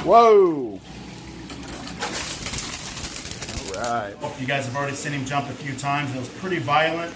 Whoa! All right. You guys have already seen him jump a few times. It was pretty violent.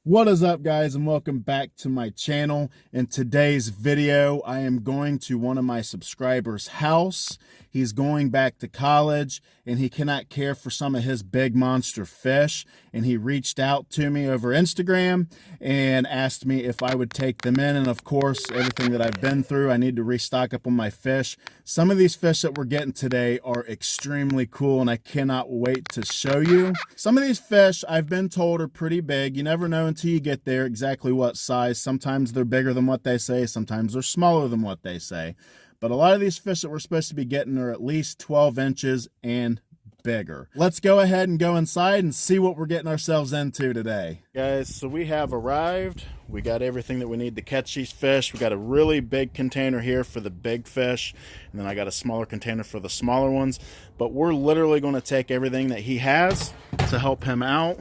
What is up, guys, and welcome back to my channel. In today's video, I am going to one of my subscribers' house. He's going back to college and he cannot care for some of his big monster fish, and he reached out to me over Instagram and asked me if I would take them in. And of course, everything that I've been through, I need to restock up on my fish. Some of these fish that we're getting today are extremely cool and I cannot wait to show you. Some of these fish I've been told are pretty big. You never know until you get there exactly what size. Sometimes they're bigger than what they say, sometimes they're smaller than what they say. But a lot of these fish that we're supposed to be getting are at least 12 inches and bigger. Let's go ahead and go inside and see what we're getting ourselves into today. Guys, so we have arrived. We got everything that we need to catch these fish. We got a really big container here for the big fish, and then I got a smaller container for the smaller ones. But we're literally going to take everything that he has to help him out.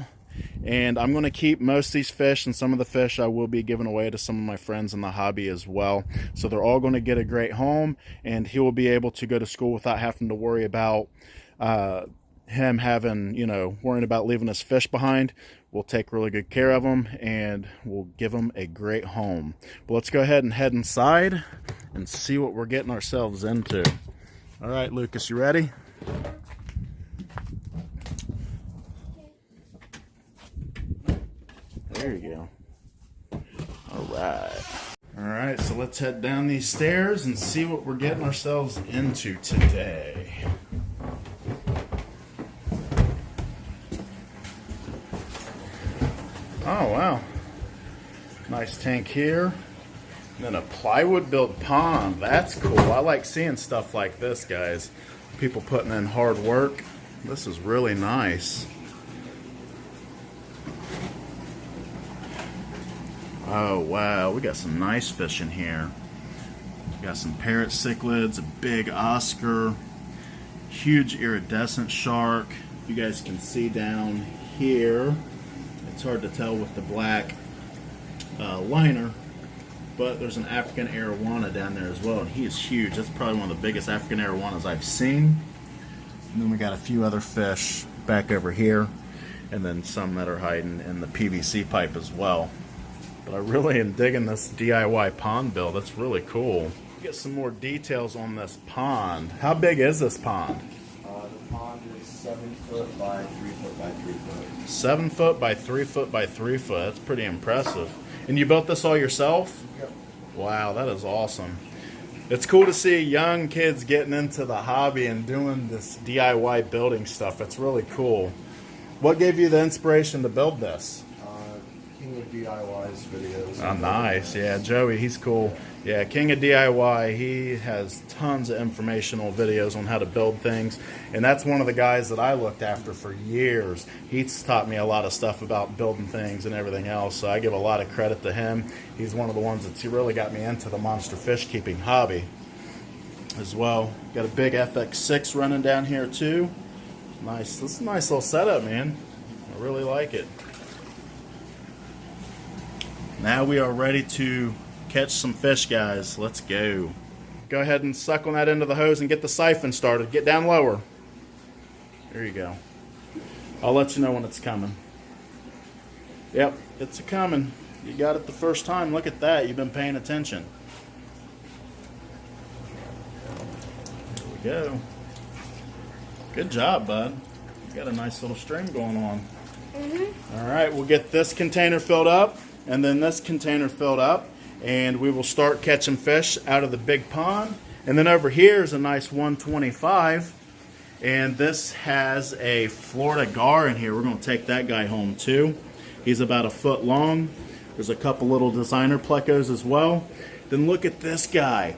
And I'm going to keep most of these fish, and some of the fish I will be giving away to some of my friends in the hobby as well. So they're all going to get a great home, and he will be able to go to school without having to worry about him having, worrying about leaving his fish behind. We'll take really good care of them, and we'll give him a great home. But let's go ahead and head inside and see what we're getting ourselves into. All right, Lucas, you ready? There you go. All right, so let's head down these stairs and see what we're getting ourselves into today. Oh, wow. Nice tank here. And then a plywood built pond. That's cool. I like seeing stuff like this, guys. People putting in hard work. This is really nice. Oh wow, we got some nice fish in here. We got some parrot cichlids, a big Oscar, huge iridescent shark. You guys can see down here, it's hard to tell with the black liner, but there's an African arowana down there as well, and he is huge. That's probably one of the biggest African arowanas I've seen. And then we got a few other fish back over here, and then some that are hiding in the PVC pipe as well. But I really am digging this DIY pond build. That's really cool. Get some more details on this pond. How big is this pond? The pond is 7 foot by 3 foot by 3 foot. 7 foot by 3 foot by 3 foot. That's pretty impressive. And you built this all yourself? Yep. Wow, that is awesome. It's cool to see young kids getting into the hobby and doing this DIY building stuff. It's really cool. What gave you the inspiration to build this? King of DIY's videos. Oh, nice. Yeah, Joey, he's cool. Yeah, King of DIY, he has tons of informational videos on how to build things, and that's one of the guys that I looked after for years. He's taught me a lot of stuff about building things and everything else, so I give a lot of credit to him. He's one of the ones that's really got me into the monster fish keeping hobby as well. Got a big FX6 running down here too. Nice. This is a nice little setup, man. I really like it. Now we are ready to catch some fish, guys. Let's go. Go ahead and suck on that end of the hose and get the siphon started. Get down lower. There you go. I'll let you know when it's coming. Yep, it's a coming. You got it the first time. Look at that. You've been paying attention. There we go. Good job, bud. You got a nice little stream going on. All right, we'll get this container filled up, and then this container filled up, and we will start catching fish out of the big pond. And then over here is a nice 125, and this has a Florida gar in here. We're going to take that guy home too. He's about 1 foot long. There's a couple little designer plecos as well. Then look at this guy,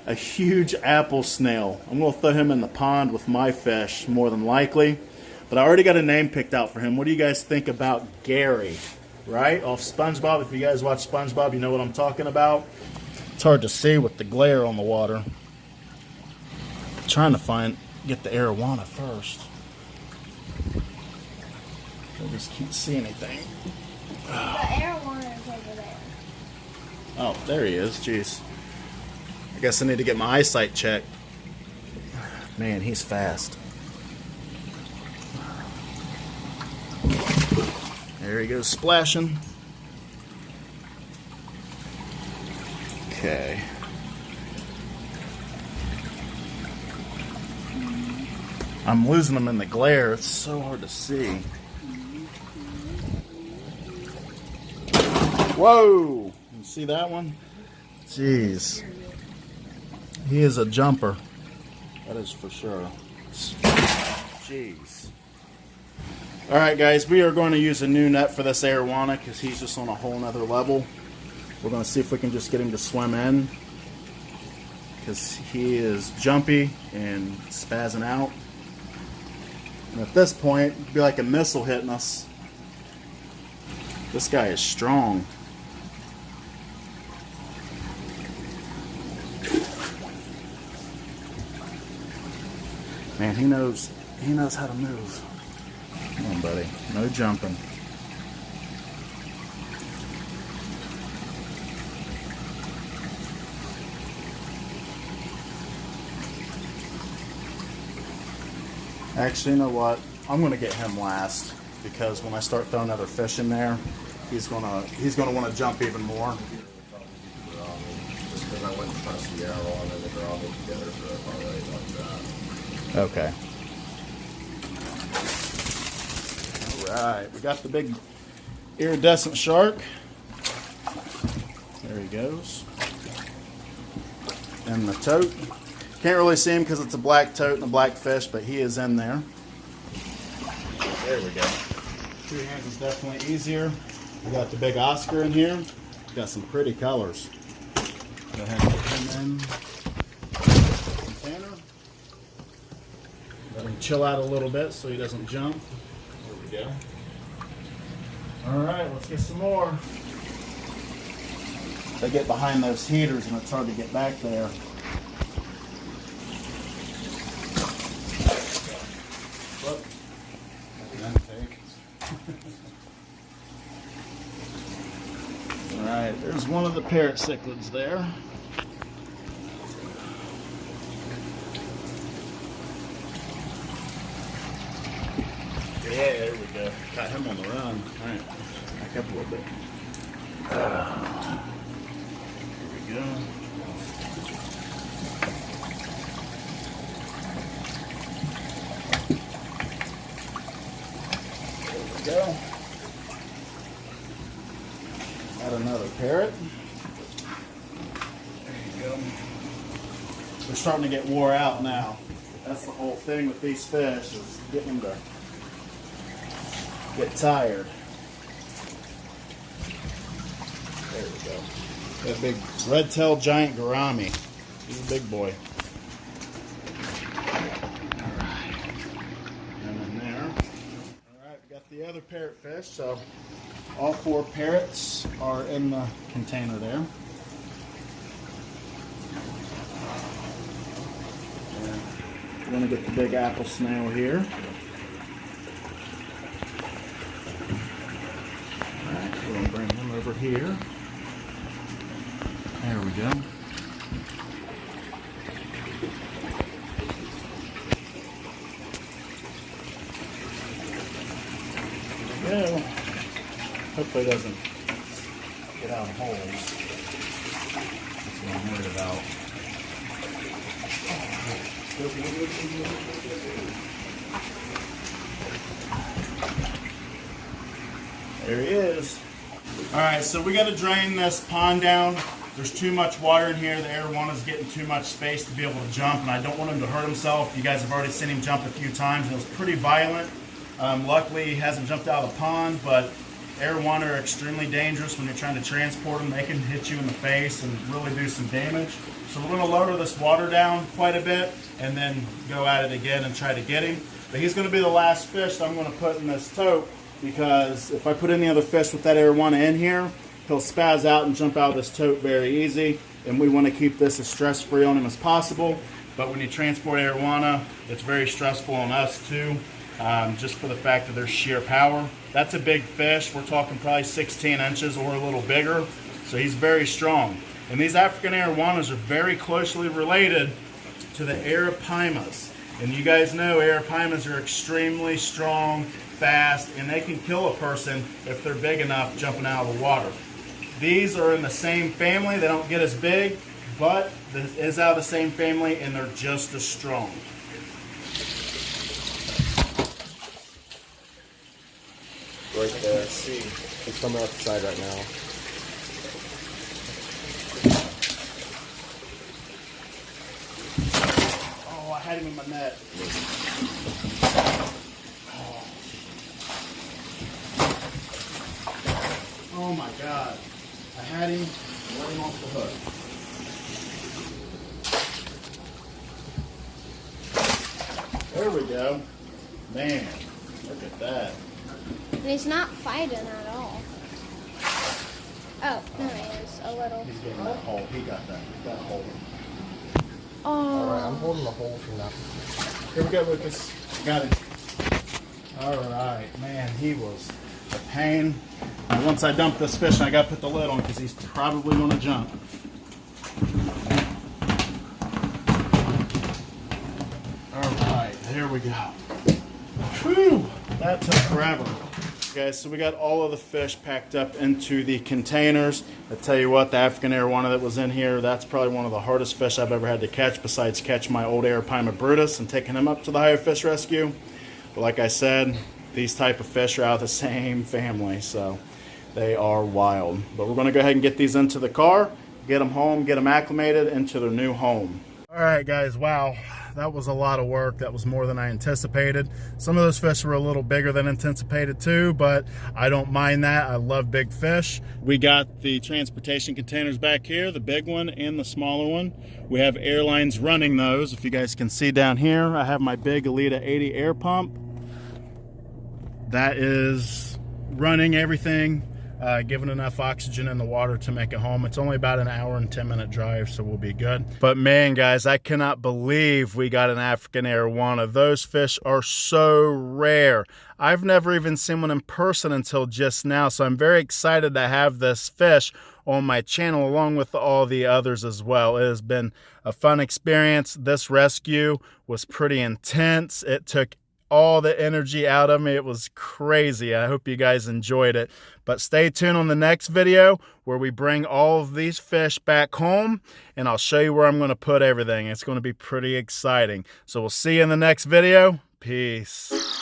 a huge apple snail. I'm going to throw him in the pond with my fish more than likely, but I already got a name picked out for him. What do you guys think about Gary? right? Off SpongeBob. If you guys watch SpongeBob, you know what I'm talking about. It's hard to see with the glare on the water. I'm trying to get the arowana first. I just can't see anything. The arowana is over there. Oh, there he is. Jeez. I guess I need to get my eyesight checked. Man, he's fast. There he goes splashing. Okay. I'm losing them in the glare. It's so hard to see. Whoa! You see that one? Jeez. He is a jumper. That is for sure. Jeez. Alright guys, we are going to use a new net for this arowana because he's just on a whole nother level. We're going to see if we can just get him to swim in because he is jumpy and spazzing out. And at this point, it'd be like a missile hitting us. This guy is strong. Man, he knows how to move. Come on, buddy. No jumping. Actually, you know what? I'm gonna get him last because when I start throwing other fish in there, he's gonna want to jump even more. Just because I wouldn't trust the arrow on and they're all together, so that's all right like that. Okay. Alright, we got the big iridescent shark. There he goes. And the tote. Can't really see him because it's a black tote and a black fish, but he is in there. There we go. Two hands is definitely easier. We got the big Oscar in here. Got some pretty colors. Go ahead and put him in the container. Let him chill out a little bit so he doesn't jump. There we go. Alright, let's get some more. They get behind those heaters and it's hard to get back there. Look. Alright, there's one of the parrot cichlids there. Yeah, there we go. Got him on the run. Alright, back up a little bit. Here we go. There we go. Got another parrot. There you go. They're starting to get wore out now. That's the whole thing with these fish, is getting them to get tired. There we go. That big red-tailed giant gourami. He's a big boy. Alright. And in there. Alright, we got the other parrotfish. So all four parrots are in the container there. And we're going to get the big apple snail here. Alright, we're going to bring him over here. There we go. There we go. Hopefully it doesn't get out of holes. That's what I'm worried about. There he is. Alright, so we got to drain this pond down. There's too much water in here. The arowana's getting too much space to be able to jump, and I don't want him to hurt himself. You guys have already seen him jump a few times, and it was pretty violent. Luckily, he hasn't jumped out of the pond, but arowana are extremely dangerous when you're trying to transport them. They can hit you in the face and really do some damage. So we're going to lower this water down quite a bit and then go at it again and try to get him. But he's going to be the last fish that I'm going to put in this tote because if I put any other fish with that arowana in here, he'll spaz out and jump out of this tote very easy, and we want to keep this as stress-free on him as possible. But when you transport arowana, it's very stressful on us too, just for the fact of their sheer power. That's a big fish. We're talking probably 16 inches or a little bigger, so he's very strong. And these African arowanas are very closely related to the arapaimas. And you guys know arapaimas are extremely strong, fast, and they can kill a person if they're big enough jumping out of the water. These are in the same family. They don't get as big, but this is out of the same family, and they're just as strong. Right there. See, it's coming out the side right now. Oh, I had him in my net. Oh my God. I had him, let him off the hook. There we go. Man, look at that. And he's not fighting at all. Oh, no, he is a little. He's getting that hole. He got that hole. Oh. Alright, I'm holding the hole for now. Here we go, Lucas. Got him. All right, man, he was a pain. And once I dump this fish, I got to put the lid on because he's probably going to jump. All right, there we go. Whew, that took forever. Guys, so we got all of the fish packed up into the containers. I tell you what, the African arowana that was in here, that's probably one of the hardest fish I've ever had to catch, besides catch my old Arapaima Brutus and taking him up to the higher fish rescue. But like I said, these type of fish are out of the same family, so they are wild. But we're going to go ahead and get these into the car, get them home, get them acclimated into their new home. All right, guys, wow. That was a lot of work. That was more than I anticipated. Some of those fish were a little bigger than anticipated too, but I don't mind that. I love big fish. We got the transportation containers back here, the big one and the smaller one. We have airlines running those. If you guys can see down here, I have my big Elita 80 air pump. That is running everything, giving enough oxygen in the water to make it home. It's only about an hour and 10-minute drive, so we'll be good. But man, guys, I cannot believe we got an African arowana. Those fish are so rare. I've never even seen one in person until just now, so I'm very excited to have this fish on my channel along with all the others as well. It has been a fun experience. This rescue was pretty intense. It took all the energy out of me. It was crazy. I hope you guys enjoyed it. But stay tuned on the next video where we bring all of these fish back home, and I'll show you where I'm going to put everything. It's going to be pretty exciting. So we'll see you in the next video. Peace.